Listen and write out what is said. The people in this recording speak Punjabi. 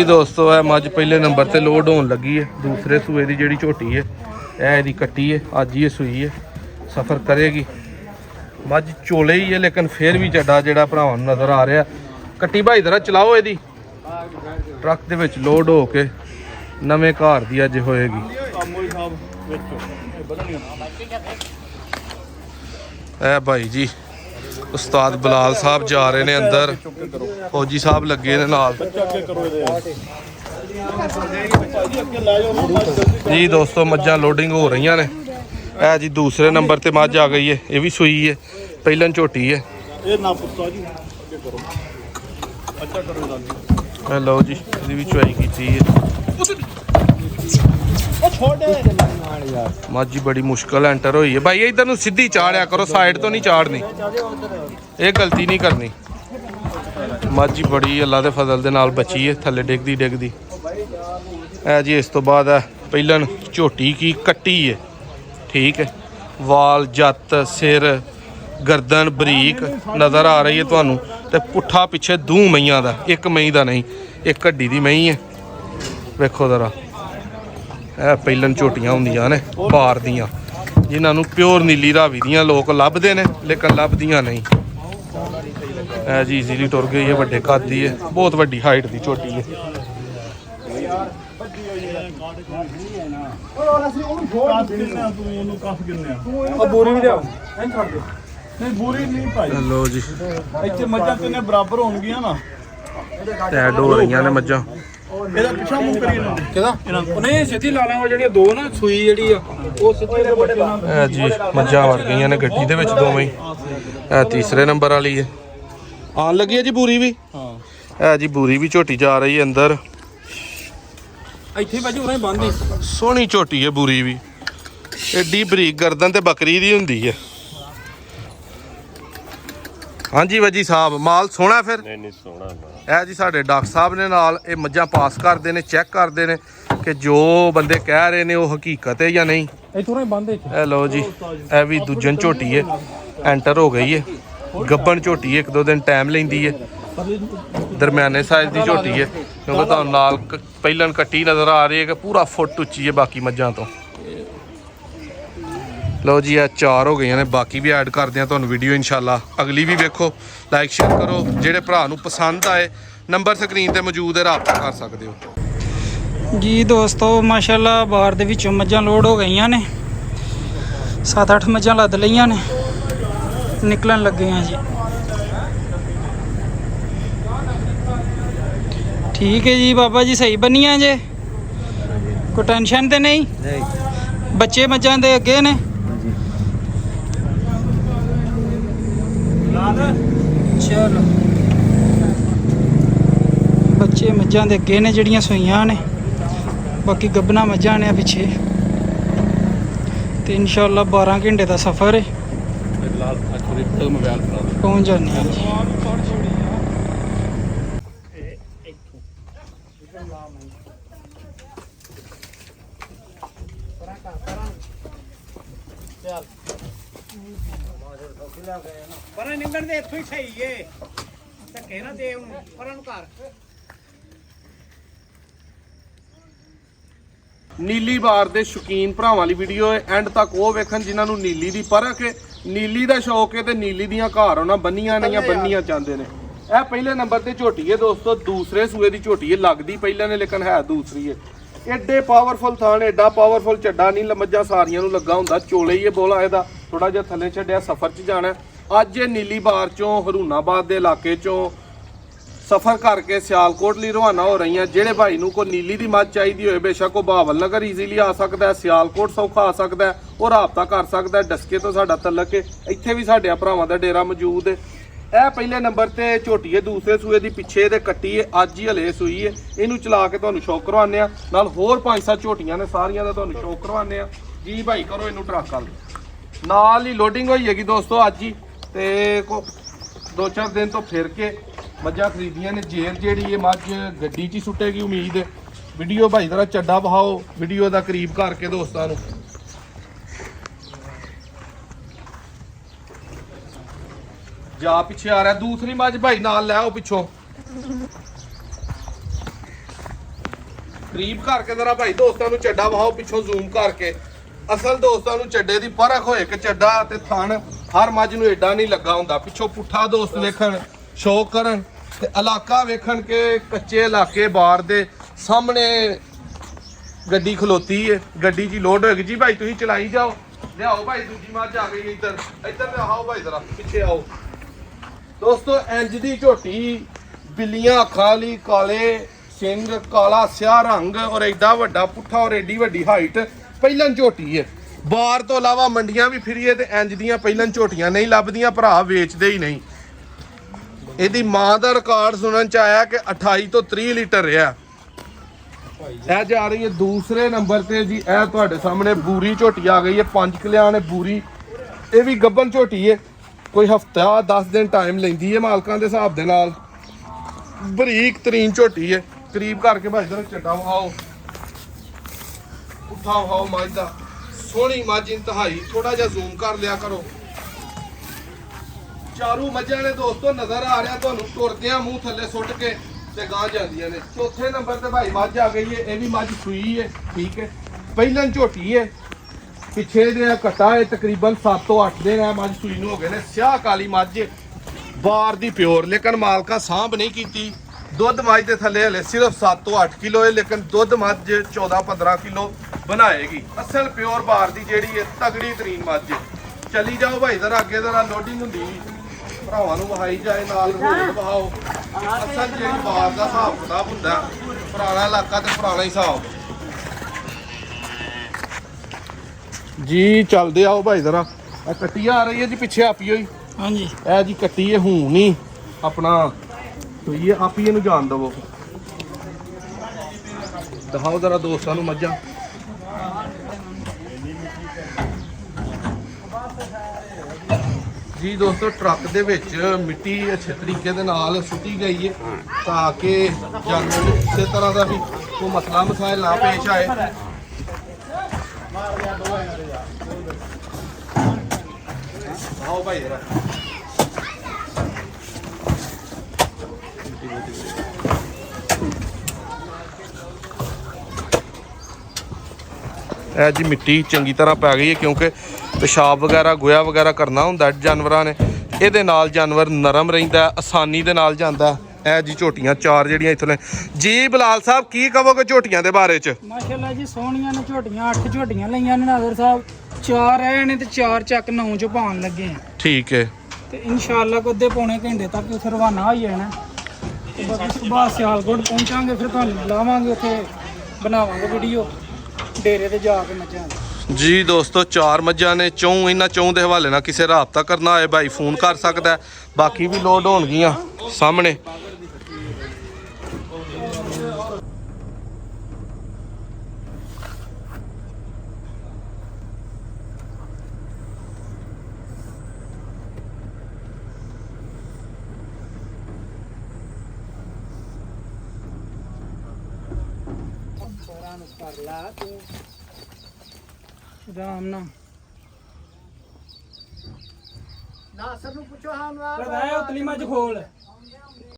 दोस्तों है मझ पहले नंबर ते लोड होने लगी है। दूसरे सूए की जी झोटी है यह कट्टी है, अज ही सूई है, सफ़र करेगी। मझ चोले ही है लेकिन फिर भी चड्डा जो भरावां नज़र आ रहा। कट्टी भाई जरा चलाओ, यदी ट्रक दे विच लोड हो के नवे घर की अज होएगी। ए भाई जी उस्ताद बलाल साहब जा रहे ने अंदर, फौजी साहब लगे ने नाल जी। दोस्तों मझां लोडिंग हो रही ने। ए जी दूसरे नंबर ते मझ आ गई है, ये भी सूई है, पहलन झोटी है। लो जी इसकी भी चुआई की है। मझ बड़ी मुश्किल एंटर हुई है भाई, इधर सीधी चाड़िया करो, साइड तो नहीं चाड़नी, ये गलती नहीं करनी। मझ बड़ी अल्लाह के फजल दे नाल बची है, थले डिगदी डिगदी है जी। इस तो बाद है पहलन झोटी की कट्टी है, ठीक है। वाल जत सिर गर्दन बरीक नज़र आ रही है तुहानू, ते पुट्ठा पिछे दू मईयां दा, एक मई दा नहीं, एक हड्डी दी मई है। वेखो जरा ਇਹ ਪਹਿਲਨ ਝੋਟੀਆਂ ਹੁੰਦੀਆਂ ਨੇ ਬਾਰ ਦੀਆਂ, ਜਿਨ੍ਹਾਂ ਨੂੰ ਪਿਓਰ ਨੀਲੀ ਰਾਵੀ ਦੀਆਂ ਲੋਕ ਲੱਭਦੇ ਨੇ ਲੇਕਿਨ ਲੱਭਦੀਆਂ ਨਹੀਂ। ਇਹ ਜੀ ਈਜ਼ੀਲੀ ਟੁਰ ਗਈ ਹੈ, ਵੱਡੇ ਕੱਦ ਦੀ ਹੈ, ਬਹੁਤ ਵੱਡੀ ਹਾਈਟ ਦੀ ਝੋਟੀ ਹੈ। ਲੋ ਜੀ ਇੱਥੇ ਮੱਝਾਂ ਕਿੰਨੇ ਬਰਾਬਰ ਹੋਣਗੀਆਂ ਨਾ, ਐਡ ਹੋ ਰਹੀਆਂ ਨੇ ਮੱਝਾਂ। ਇਹਦਾ ਪਿੱਛਾ ਮੂੰਹ ਕਰੀ ਇਹਨਾਂ ਕਿਹਦਾ ਨਹੀਂ ਸਿੱਧੀ ਲਾ ਲਾਂਗੇ, ਜਿਹੜੀਆਂ ਦੋ ਨਾ ਸੂਈ ਜਿਹੜੀ ਆ ਉਹ ਸਿੱਧੀ ਦੇ ਬੜੇ ਇਹ ਜੀ ਮੱਝਾਂ ਵੜ ਗਈਆਂ ਨੇ ਗੱਡੀ ਦੇ ਵਿੱਚ ਦੋਵੇਂ ਹੀ। ਇਹ ਤੀਸਰੇ ਨੰਬਰ ਵਾਲੀ ਹੈ, ਆਉਣ ਲੱਗੀ ਹੈ ਜੀ ਬੂਰੀ ਵੀ। ਹਾਂ ਇਹ ਜੀ ਬੂਰੀ ਵੀ ਝੋਟੀ ਜਾ ਰਹੀ ਹੈ ਅੰਦਰ, ਇੱਥੇ ਭਾਜੀ ਉਰਾਂ ਹੀ ਬੰਨ੍ਹਦੀ। ਸੋਹਣੀ ਝੋਟੀ ਹੈ ਬੂਰੀ ਵੀ, ਐਡੀ ਬਰੀਕ ਗਰਦਨ ਤੇ ਬੱਕਰੀ ਦੀ ਹੁੰਦੀ ਹੈ। ਹਾਂਜੀ ਵਜੀ ਸਾਹਿਬ ਮਾਲ ਸੋਹਣਾ ਫਿਰ? ਨਹੀਂ ਸੋਹਣਾ ਇਹ ਜੀ ਸਾਡੇ ਡਾਕਟਰ ਸਾਹਿਬ ਨੇ ਨਾਲ ਇਹ ਮੱਝਾਂ ਪਾਸ ਕਰਦੇ ਨੇ, ਚੈੱਕ ਕਰਦੇ ਨੇ ਕਿ ਜੋ ਬੰਦੇ ਕਹਿ ਰਹੇ ਨੇ ਉਹ ਹਕੀਕਤ ਹੈ ਜਾਂ ਨਹੀਂ। ਇੱਥੋਂ ਹੀ ਬੰਦੇ ਇਹ ਲੋ ਜੀ ਇਹ ਵੀ ਦੂਜਨ ਝੋਟੀ ਹੈ, ਐਂਟਰ ਹੋ ਗਈ ਹੈ। ਗੱਬਣ ਝੋਟੀ ਹੈ, 1-2 ਦਿਨ ਟਾਈਮ ਲੈਂਦੀ ਹੈ। ਦਰਮਿਆਨੇ ਸਾਈਜ਼ ਦੀ ਝੋਟੀ ਹੈ ਕਿਉਂਕਿ ਤੁਹਾਨੂੰ ਨਾਲ ਪਹਿਲਨ ਕੱਟੀ ਨਜ਼ਰ ਆ ਰਹੀ ਹੈ ਕਿ ਪੂਰਾ ਫੁੱਟ ਉੱਚੀ ਹੈ ਬਾਕੀ ਮੱਝਾਂ ਤੋਂ। ਲਓ ਜੀ ਇਹ 4 ਹੋ ਗਈਆਂ ਨੇ, ਬਾਕੀ ਵੀ ਐਡ ਕਰਦੇ ਆ ਤੁਹਾਨੂੰ ਵੀਡੀਓ ਇਨਸ਼ਾਅੱਲਾ। ਅਗਲੀ ਵੀ ਵੇਖੋ, ਲਾਈਕ ਸ਼ੇਅਰ ਕਰੋ। ਜਿਹੜੇ ਭਰਾ ਨੂੰ ਪਸੰਦ ਆਏ ਨੰਬਰ ਸਕਰੀਨ ਤੇ ਮੌਜੂਦ ਹੈ, ਰਾਬਤਾ ਕਰ ਸਕਦੇ ਹੋ ਜੀ। ਦੋਸਤੋ ਮਾਸ਼ਾਅੱਲਾ ਬਾਹਰ ਦੇ ਵਿੱਚੋਂ ਮੱਝਾਂ ਲੋਡ ਹੋ ਗਈਆਂ ਨੇ, 7-8 ਮੱਝਾਂ ਲੱਦ ਲਈਆਂ ਨੇ, ਨਿਕਲਣ ਲੱਗੇ ਆ ਜੀ। ਠੀਕ ਹੈ ਜੀ ਬਾਬਾ ਜੀ, ਸਹੀ ਬਣੀਆਂ ਜੇ, ਕੋਈ ਟੈਨਸ਼ਨ ਤੇ ਨਹੀਂ? ਬੱਚੇ ਮੱਝਾਂ ਦੇ ਅੱਗੇ ਨੇ। ਚਲੋ ਬੱਚੇ ਮੱਝਾਂ ਦੇ ਅੱਗੇ ਨੇ ਜਿਹੜੀਆਂ ਸੂਈਆਂ ਨੇ, ਬਾਕੀ ਗੱਬਣਾ ਮੱਝਾਂ ਨੇ ਪਿੱਛੇ। ਤੇ ਇਨਸ਼ਾਅੱਲਾ 12 ਘੰਟੇ ਦਾ ਸਫ਼ਰ ਹੈ, ਪਹੁੰਚ ਜਾਂਦੇ ਹਾਂ ਜੀ। ਪਰ ਨਿੰਗਣ ਦੇ ਇੱਥੋਂ ਹੀ ਸਹੀ ਏ, ਧੱਕੇ ਨਾ ਦੇ ਪਰਾਂ ਨੂੰ ਘਰ। ਨੀਲੀ ਬਾਰ ਦੇ ਸ਼ੌਕੀਨ ਭਰਾਵਾਂ ਲਈ ਵੀਡੀਓ ਹੈ, ਐਂਡ ਤੱਕ ਉਹ ਵੇਖਣ ਜਿਨ੍ਹਾਂ ਨੂੰ ਨੀਲੀ ਦੀ ਪਰਖ ਹੈ, ਨੀਲੀ ਦਾ ਸ਼ੌਕ ਹੈ ਤੇ ਨੀਲੀ ਦੀਆਂ ਘਰ ਉਹਨਾਂ ਬੰਨੀਆਂ ਨਹੀਂ ਬੰਨੀਆਂ ਚਾਹੁੰਦੇ ਨੇ। ਇਹ ਪਹਿਲੇ ਨੰਬਰ ਤੇ ਝੋਟੀ ਹੈ ਦੋਸਤੋ, ਦੂਸਰੇ ਸੂਏ ਦੀ ਝੋਟੀ ਹੈ, ਲੱਗਦੀ ਪਹਿਲਾਂ ਨੇ ਲੇਕਿਨ ਹੈ ਦੂਸਰੀ ਹੈ। ਐਡੇ ਪਾਵਰਫੁਲ ਥਾਣ, ਐਡਾ ਪਾਵਰਫੁਲ ਚੱਡਾ ਨਹੀਂ ਮੱਝਾਂ ਸਾਰੀਆਂ ਨੂੰ ਲੱਗਾ ਹੁੰਦਾ, ਚੋਲੇ ਹੀ ਇਹ ਬੋਲਾ ਇਹਦਾ ਥੋੜਾ ਜਿਹਾ ਥੱਲੇ ਛੱਡਿਆ, ਸਫ਼ਰ 'ਚ ਜਾਣਾ। ਅੱਜ ਇਹ ਨੀਲੀ ਬਾਰ ਚੋਂ ਹਰੂਨਾਬਾਦ ਦੇ ਇਲਾਕੇ ਚੋਂ ਸਫ਼ਰ ਕਰਕੇ ਸਿਆਲਕੋਟ ਲਈ ਰਵਾਨਾ ਹੋ ਰਹੀਆਂ। ਜਿਹੜੇ ਭਾਈ ਨੂੰ ਕੋਈ ਨੀਲੀ ਦੀ ਮੱਝ ਚਾਹੀਦੀ ਹੋਏ ਬੇਸ਼ੱਕ ਉਹ ਬਹਾਵਲ ਨਗਰ ਈਜ਼ੀਲੀ ਆ ਸਕਦਾ, ਸਿਆਲਕੋਟ ਸੌਖਾ ਆ ਸਕਦਾ, ਉਹ ਰਾਬਤਾ ਕਰ ਸਕਦਾ। ਡਸਕੇ ਤੋਂ ਸਾਡਾ ਤਲਕ ਹੈ, ਇੱਥੇ ਵੀ ਸਾਡੇ ਭਰਾਵਾਂ ਦਾ ਡੇਰਾ ਮੌਜੂਦ ਹੈ। ਇਹ ਪਹਿਲੇ ਨੰਬਰ ਤੇ ਝੋਟੀ ਹੈ, ਦੂਸਰੇ ਸੂਏ ਦੀ ਪਿੱਛੇ ਦੇ ਕੱਟੀ ਹੈ, ਅੱਜ ਹੀ ਹਲੇ ਸੂਈ ਹੈ। ਇਹਨੂੰ ਚਲਾ ਕੇ ਤੁਹਾਨੂੰ ਸ਼ੌਕ ਕਰਵਾਉਂਦੇ ਆ, ਨਾਲ ਹੋਰ 5-7 ਝੋਟੀਆਂ ਨੇ, ਸਾਰੀਆਂ ਦਾ ਤੁਹਾਨੂੰ ਸ਼ੌਕ ਕਰਵਾਉਂਦੇ ਆ ਜੀ। ਭਾਈ ਕਰੋ ਇਹਨੂੰ ਟਰੱਕ ਵਾਲ ਨਾਲ ਹੀ ਲੋਡਿੰਗ ਹੋਈ ਹੈਗੀ ਦੋਸਤੋ ਅੱਜ ਹੀ, ਤੇ 2-4 ਦਿਨ ਤੋਂ ਫਿਰ ਕੇ ਮੱਝਾਂ ਖਰੀਦੀਆਂ ਨੇ। ਜੇਰ ਜਿਹੜੀ ਇਹ ਮੱਝ ਗੱਡੀ 'ਚ ਹੀ ਸੁੱਟੇਗੀ ਉਮੀਦ ਹੈ। ਵੀਡੀਓ ਭਾਈ ਜਰਾ ਚੱਡਾ ਵਹਾਓ, ਵੀਡੀਓ ਦਾ ਕਰੀਬ ਕਰਕੇ ਦੋਸਤਾਂ ਨੂੰ। ਜਾ ਪਿੱਛੇ ਆ ਰਿਹਾ ਦੂਸਰੀ ਮੱਝ ਭਾਈ ਨਾਲ ਲੈ ਆਓ ਪਿੱਛੋਂ। ਕਰੀਬ ਕਰਕੇ ਜ਼ਰਾ ਭਾਈ ਦੋਸਤਾਂ ਨੂੰ ਚੱਡਾ ਵਹਾਓ ਪਿੱਛੋਂ ਜ਼ੂਮ ਕਰਕੇ। ਅਸਲ ਦੋਸਤਾਂ ਨੂੰ ਚੱਡੇ ਦੀ ਪਰਖ ਹੋਏ ਕਿ ਚੱਡਾ ਤੇ ਥਣ ਹਰ ਮੱਝ ਨੂੰ ਏਡਾ ਨਹੀਂ ਲੱਗਾ ਹੁੰਦਾ। ਪਿੱਛੋਂ ਪੁੱਠਾ ਦੋਸਤ ਵੇਖਣ, ਸ਼ੌਕ ਕਰਨ ਤੇ ਇਲਾਕਾ ਵੇਖਣ ਕਿ ਕੱਚੇ ਇਲਾਕੇ ਬਾਰ ਦੇ ਸਾਹਮਣੇ ਗੱਡੀ ਖਲੋਤੀ ਏ, ਗੱਡੀ 'ਚ ਲੋਡ ਹੋਏਗੀ। ਜੀ ਭਾਈ ਤੁਸੀਂ ਚਲਾਈ ਜਾਓ। ਲਿਆਓ ਭਾਈ ਦੂਜੀ ਮੱਝ ਆ ਗਈ ਇੱਧਰ ਤੇ ਆਓ ਭਾਈ ਜ਼ਰਾ ਪਿੱਛੇ ਆਓ। ਦੋਸਤੋ ਇੰਜ ਦੀ ਝੋਟੀ, ਬਿੱਲੀਆਂ ਅੱਖਾਂ ਵਾਲੀ, ਕਾਲੇ ਸਿੰਘ, ਕਾਲਾ ਸਿਆਹ ਰੰਗ ਔਰ ਐਡਾ ਵੱਡਾ ਪੁੱਠਾ ਔਰ ਐਡੀ ਵੱਡੀ ਹਾਈਟ ਪਹਿਲਨ ਝੋਟੀ ਹੈ। ਬਾਰ ਤੋਂ ਇਲਾਵਾ ਮੰਡੀਆਂ ਵੀ ਫਿਰੀਏ ਤੇ ਇੰਜ ਦੀਆਂ ਪਹਿਲਨ ਝੋਟੀਆਂ ਨਹੀਂ ਲੱਭਦੀਆਂ, ਭਰਾ ਵੇਚਦੇ ਹੀ ਨਹੀਂ। ਇਹਦੀ ਮਾਂ ਦਾ ਰਿਕਾਰਡ ਸੁਣਨ ਚ ਆਇਆ ਕਿ 28 ਤੋਂ 30 ਲੀਟਰ ਰਿਹਾ। ਇਹ ਜਾ ਰਹੀ ਹੈ ਦੂਸਰੇ ਨੰਬਰ ਤੇ ਜੀ। ਇਹ ਤੁਹਾਡੇ ਸਾਹਮਣੇ ਬੂਰੀ ਝੋਟੀ ਆ ਗਈ ਹੈ, 5 ਕਿਲਿਆਂ ਨੇ ਬੂਰੀ। ਇਹ ਵੀ ਗੱਭਣ ਝੋਟੀ ਹੈ, ਕੋਈ ਹਫਤਾ 10 ਦਿਨ ਟਾਈਮ ਲੈਂਦੀ ਹੈ ਮਾਲਕਾਂ ਦੇ ਹਿਸਾਬ ਦੇ ਨਾਲ। ਬਰੀਕ ਤਰੀਨ ਝੋਟੀ ਹੈ। ਕਰੀਬ ਕਰਕੇ ਭਾਈ ਜਰਾ ਚੱਡਾ ਵਹਾਓ, ਉੱਠਾ ਵਹਾਓ ਮੱਝ ਦਾ। ਸੋਹਣੀ ਮੱਝ ਇੰਤਹਾਈ। ਥੋੜਾ ਜਿਹਾ ਜ਼ੂਮ ਕਰ ਲਿਆ ਕਰੋ। ਚਾਰੂ ਮੱਝਾਂ ਨੇ ਦੋਸਤੋ ਨਜ਼ਰ ਆ ਰਿਹਾ ਤੁਹਾਨੂੰ ਤੁਰਦਿਆਂ ਮੂੰਹ ਥੱਲੇ ਸੁੱਟ ਕੇ ਤੇ ਗਾਂ ਜਾਂਦੀਆਂ ਨੇ। ਚੌਥੇ ਨੰਬਰ ਤੇ ਭਾਈ ਮੱਝ ਆ ਗਈ ਹੈ। ਇਹ ਵੀ ਮੱਝ ਸੂਈ ਹੈ, ਠੀਕ ਹੈ। ਪਹਿਲਨ ਝੋਟੀ ਹੈ, ਪਿੱਛੇ ਦੇ ਕੱਟਾ ਹੈ, ਤਕਰੀਬਨ 7 ਤੋਂ 8 ਦਿਨ ਹੈ ਮੱਝ ਸੂਈ ਨੂੰ ਹੋ ਗਏ ਨੇ। ਸਿਆਹ ਕਾਲੀ ਮੱਝ ਬਾਰ ਦੀ ਪਿਓਰ, ਲੇਕਿਨ ਮਾਲਕਾਂ ਸਾਂਭ ਨਹੀਂ ਕੀਤੀ। ਦੁੱਧ ਮੱਝ ਦੇ ਥੱਲੇ ਹਲੇ ਸਿਰਫ 7 ਤੋਂ 8 ਕਿਲੋ ਹੈ, ਲੇਕਿਨ ਦੁੱਧ ਮੱਝ 14-15 ਕਿਲੋ ਬਣਾਏਗੀ। ਅਸਲ ਪਿਓਰ ਬਾਰ ਦੀ ਜਿਹੜੀ ਹੈ ਤਗੜੀ ਤਰੀਨ ਮੱਝ। ਚੱਲੀ ਜਾਓ ਭਾਈ ਜ਼ਰਾ ਅੱਗੇ, ਜ਼ਰਾ ਲੋਡਿੰਗ ਹੁੰਦੀ ਭਰਾਵਾਂ ਨੂੰ ਵਹਾਈ ਜਾਏ, ਨਾਲ ਰੋਡ ਵਹਾਓ। ਅਸਲ ਜਿਹੜੀ ਬਾਰ ਦਾ ਹਿਸਾਬ ਕਿਤਾਬ ਹੁੰਦਾ, ਪੁਰਾਣਾ ਇਲਾਕਾ ਤੇ ਪੁਰਾਣਾ ਹੀ ਹਿਸਾਬ ਜੀ। ਚੱਲਦੇ ਆਓ ਭਾਈ ਜ਼ਰਾ। ਇਹ ਕੱਟੀ ਆ ਰਹੀ ਹੈ ਜੀ ਪਿੱਛੇ ਆਪੀ ਹੋਈ। ਹਾਂਜੀ ਇਹ ਜੀ ਕੱਟੀ ਹੈ, ਹੁਣ ਨਹੀਂ ਆਪਣਾ ਸੋਈ ਹੈ, ਆਪੀ ਇਹਨੂੰ ਜਾਣ ਦਵੋ। ਦਿਖਾਓ ਜ਼ਰਾ ਦੋਸਤਾਂ ਨੂੰ ਮੱਝਾਂ। ਜੀ ਦੋਸਤੋ ਟਰੱਕ ਦੇ ਵਿੱਚ ਮਿੱਟੀ ਅੱਛੇ ਤਰੀਕੇ ਦੇ ਨਾਲ ਸੁੱਟੀ ਗਈ ਹੈ ਤਾਂ ਕਿ ਜਾਨਵਰ ਨੂੰ ਕਿਸੇ ਤਰ੍ਹਾਂ ਦਾ ਵੀ ਕੋਈ ਮਸਲਾ ਮਸਾਇਲ ਨਾ ਪੇਸ਼ ਆਏ। ਆਓ ਭਾਈ ਜਰਾ। ਇਹ ਜੀ ਮਿੱਟੀ ਚੰਗੀ ਤਰ੍ਹਾਂ ਪੈ ਗਈ ਹੈ ਕਿਉਂਕਿ ਪਿਸ਼ਾਬ ਵਗੈਰਾ ਗੋਇਆ ਵਗੈਰਾ ਕਰਨਾ ਹੁੰਦਾ ਜਾਨਵਰਾਂ ਨੇ। ਇਹਦੇ ਨਾਲ ਜਾਨਵਰ ਨਰਮ ਰਹਿੰਦਾ, ਆਸਾਨੀ ਦੇ ਨਾਲ ਜਾਂਦਾ। ਇਹ ਜੀ ਝੋਟੀਆਂ 4 ਜਿਹੜੀਆਂ ਇੱਥੋਂ ਨੇ। ਜੀ ਬਲਾਲ ਸਾਹਿਬ ਕੀ ਕਹੋਗੇ ਝੋਟੀਆਂ ਦੇ ਬਾਰੇ ਚ? ਮਾਸ਼ਾਅੱਲਾ ਜੀ ਸੋਹਣੀਆਂ ਨੇ ਝੋਟੀਆਂ। 8 ਝੋਟੀਆਂ ਲਈਆਂ ਨੇ ਨਾਜ਼ਰ ਸਾਹਿਬ, 4 ਆਏ ਨੇ ਤੇ 4 ਚੱਕ 9 ਚ ਪਾਉਣ ਲੱਗੇ ਆ। ਠੀਕ ਹੈ। ਤੇ ਇਨਸ਼ਾਅੱਲਾ ਕੋਦੇ ਪੌਣੇ ਘੰਟੇ ਤੱਕ ਉੱਥੇ ਰਵਾਨਾ ਹੋ ਜਾਣਾ। ਤੇ ਬਾਕੀ ਸੁਬਾਹ ਸਿਆਲਕੋਟ ਪਹੁੰਚਾਂਗੇ, ਫਿਰ ਤੁਹਾਨੂੰ ਬੁਲਾਵਾਂਗੇ, ਉੱਥੇ ਬਣਾਵਾਂਗੇ ਵੀਡੀਓ ਡੇਰੇ ਤੇ ਜਾ ਕੇ ਮੱਝਾਂ ਦੀ। ਜੀ ਦੋਸਤੋ 4 ਮੱਝਾਂ ਨੇ। ਚੌਂ ਇਹਨਾਂ ਚੌਂ ਦੇ ਹਵਾਲੇ ਨਾਲ ਕਿਸੇ ਰਾਬਤਾ ਕਰਨਾ ਹੋਏ ਭਾਈ ਫੋਨ ਕਰ ਸਕਦਾ ਹੈ। ਬਾਕੀ ਵੀ ਲੋਡ ਹੋਣਗੀਆਂ ਸਾਹਮਣੇ। ਆਰਾਮ ਨਾਲ ਨਾਸਰ ਨੂੰ ਪੁੱਛੋ ਹਾਂ ਪਤਾ ਹੈ ਉਤਲੀ ਮੱਝ ਖੋਲ